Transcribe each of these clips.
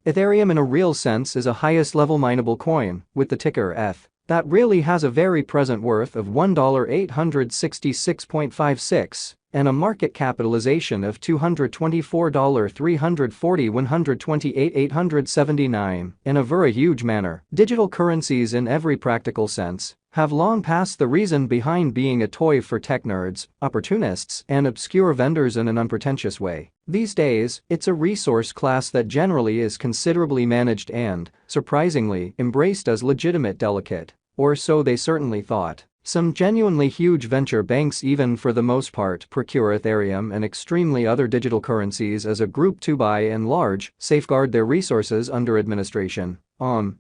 Ethereum in a real sense is a highest level mineable coin, with the ticker ETH, that really has a very present worth of $1,866.56 and a market capitalization of $224,340,128,879 in a very huge manner. Digital currencies in every practical sense have long passed the reason behind being a toy for tech nerds, opportunists, and obscure vendors in an unpretentious way. These days, it's a resource class that generally is considerably managed and, surprisingly, embraced as legitimate delicate. Or so they certainly thought. Some genuinely huge venture banks even for the most part procure Ethereum and extremely other digital currencies as a group to by and large safeguard their resources under administration.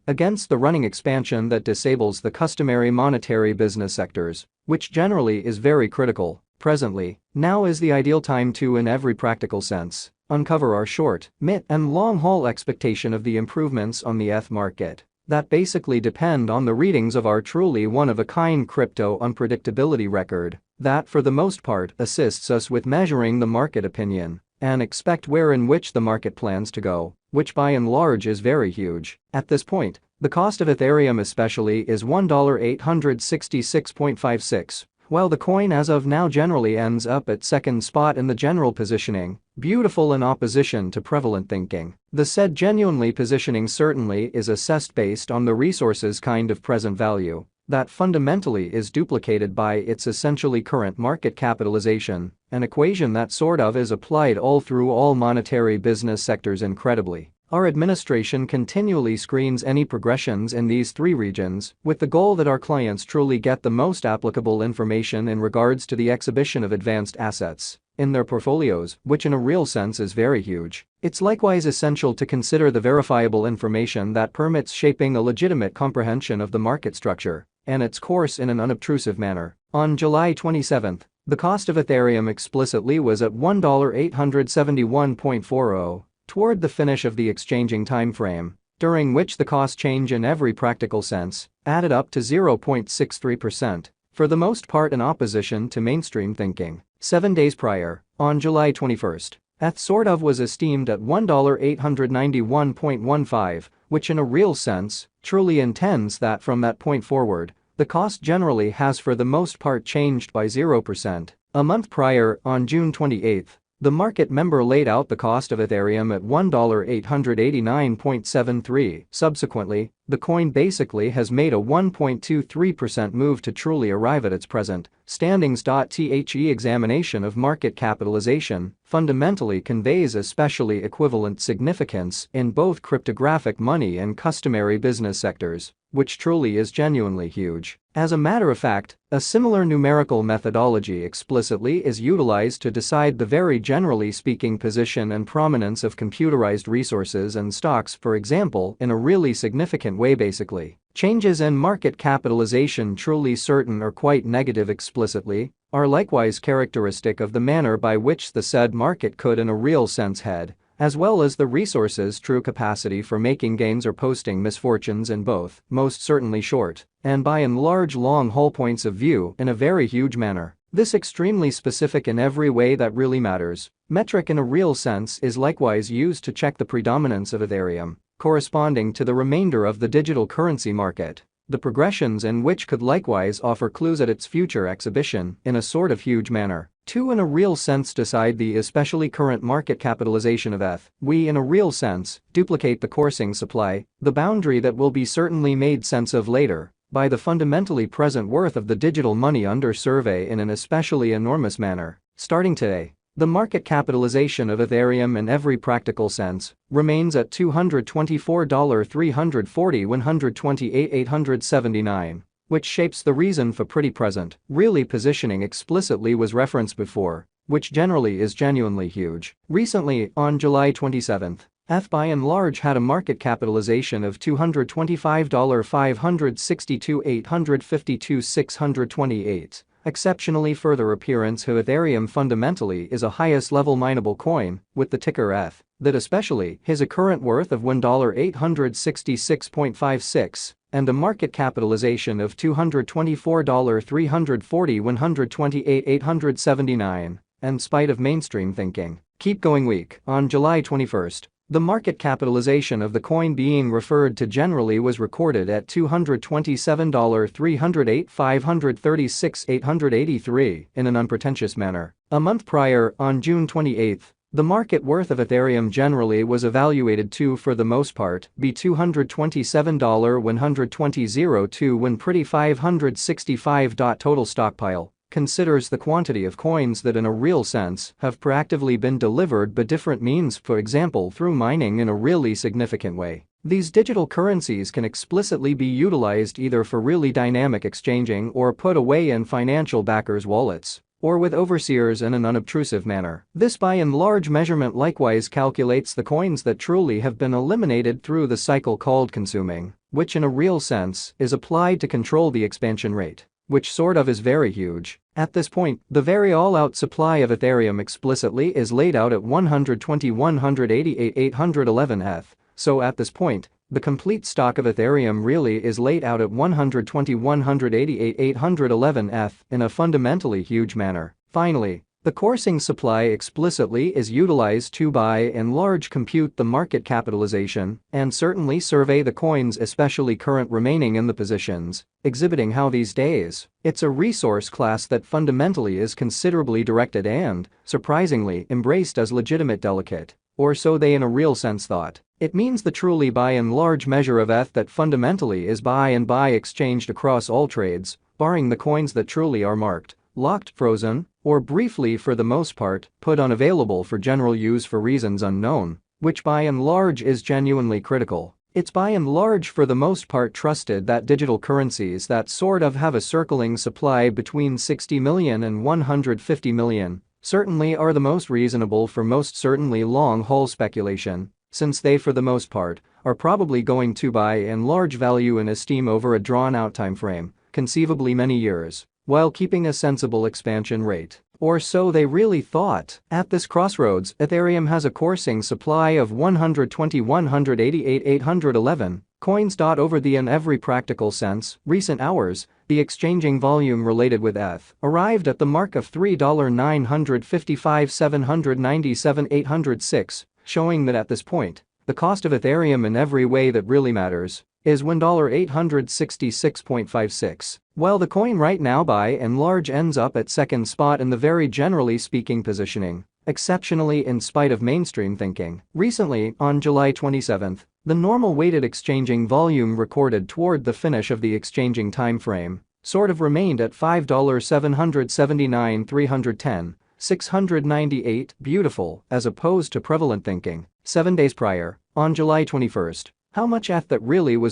Against the running expansion that disables the customary monetary business sectors, which generally is very critical. Presently, now is the ideal time to, in every practical sense, uncover our short, mid, and long-haul expectation of the improvements on the ETH market that basically depend on the readings of our truly one-of-a-kind crypto unpredictability record that, for the most part, assists us with measuring the market opinion and expect where in which the market plans to go, which by and large is very huge. At this point, the cost of Ethereum especially is $1,866.56, while the coin as of now generally ends up at second spot in the general positioning, beautiful in opposition to prevalent thinking. The said genuinely positioning certainly is assessed based on the resource's kind of present value that fundamentally is duplicated by its essentially current market capitalization, an equation that sort of is applied all through all monetary business sectors incredibly. Our administration continually screens any progressions in these three regions with the goal that our clients truly get the most applicable information in regards to the exhibition of advanced assets in their portfolios, which in a real sense is very huge. It's likewise essential to consider the verifiable information that permits shaping a legitimate comprehension of the market structure and its course in an unobtrusive manner. On July 27, the cost of Ethereum explicitly was at $1,871.40. Toward the finish of the exchanging timeframe, during which the cost change in every practical sense added up to 0.63%, for the most part in opposition to mainstream thinking. 7 days prior, on July 21, ETH sort of was esteemed at $1,891.15, which in a real sense truly intends that from that point forward, the cost generally has for the most part changed by 0%. A month prior, on June 28, the market member laid out the cost of Ethereum at $1,889.73. Subsequently, the coin basically has made a 1.23% move to truly arrive at its present standings. The examination of market capitalization fundamentally conveys especially equivalent significance in both cryptographic money and customary business sectors, which truly is genuinely huge. As a matter of fact, a similar numerical methodology explicitly is utilized to decide the very generally speaking position and prominence of computerized resources and stocks, for example, in a really significant way. Basically, changes in market capitalization truly certain or quite negative explicitly are likewise characteristic of the manner by which the said market could in a real sense head, as well as the resource's true capacity for making gains or posting misfortunes in both, most certainly short, and by and large long-haul points of view in a very huge manner. This extremely specific in every way that really matters metric in a real sense is likewise used to check the predominance of Ethereum, corresponding to the remainder of the digital currency market, the progressions in which could likewise offer clues at its future exhibition in a sort of huge manner. To in a real sense decide the especially current market capitalization of ETH, we in a real sense duplicate the coursing supply, the boundary that will be certainly made sense of later by the fundamentally present worth of the digital money under survey in an especially enormous manner. Starting today, the market capitalization of Ethereum in every practical sense remains at $224,340,128,879, which shapes the reason for pretty present, really positioning explicitly was referenced before, which generally is genuinely huge. Recently, on July 27, ETH by and large had a market capitalization of $225,562,852,628. Exceptionally further appearance of Ethereum fundamentally is a highest level mineable coin, with the ticker ETH, that especially has a current worth of $1,866.56 and a market capitalization of $224,340,128,879, in spite of mainstream thinking. Keep going week. On July 21, The market capitalization of the coin being referred to generally was recorded at $227,308,536,883 in an unpretentious manner. A month prior, on June 28, the market worth of Ethereum generally was evaluated to, for the most part, be $227,120.02 when pretty 565. Total stockpile considers the quantity of coins that in a real sense have proactively been delivered by different means, for example through mining in a really significant way. These digital currencies can explicitly be utilized either for really dynamic exchanging or put away in financial backers' wallets, or with overseers in an unobtrusive manner. This by and large measurement likewise calculates the coins that truly have been eliminated through the cycle called consuming, which in a real sense is applied to control the expansion rate, which sort of is very huge. At this point, the very all-out supply of Ethereum explicitly is laid out at 120,188,811 ETH, so at this point, the complete stock of Ethereum really is laid out at 120,188,811 ETH in a fundamentally huge manner. Finally, the coursing supply explicitly is utilized to by and large compute the market capitalization and certainly survey the coins, especially current remaining in the positions, exhibiting how these days it's a resource class that fundamentally is considerably directed and, surprisingly, embraced as legitimate delicate, or so they in a real sense thought. It means the truly by and large measure of ETH that fundamentally is by and by exchanged across all trades, barring the coins that truly are marked, locked, frozen, or briefly for the most part, put unavailable for general use for reasons unknown, which by and large is genuinely critical. It's by and large for the most part trusted that digital currencies that sort of have a circling supply between 60 million and 150 million certainly are the most reasonable for most certainly long-haul speculation, since they for the most part are probably going to by and large value in esteem over a drawn-out time frame, conceivably many years, while keeping a sensible expansion rate. Or so they really thought. At this crossroads, Ethereum has a coursing supply of 120,188,811 coins. Over the in every practical sense, recent hours, the exchanging volume related with ETH arrived at the mark of $3,955,797,806, showing that at this point, the cost of Ethereum in every way that really matters is $1,866.56. While the coin right now by and large ends up at second spot in the very generally speaking positioning, exceptionally in spite of mainstream thinking. Recently, on July 27, the normal weighted exchanging volume recorded toward the finish of the exchanging time frame sort of remained at $5,779,310, 698, beautiful, as opposed to prevalent thinking 7 days prior, on July 21. How much ETH that really was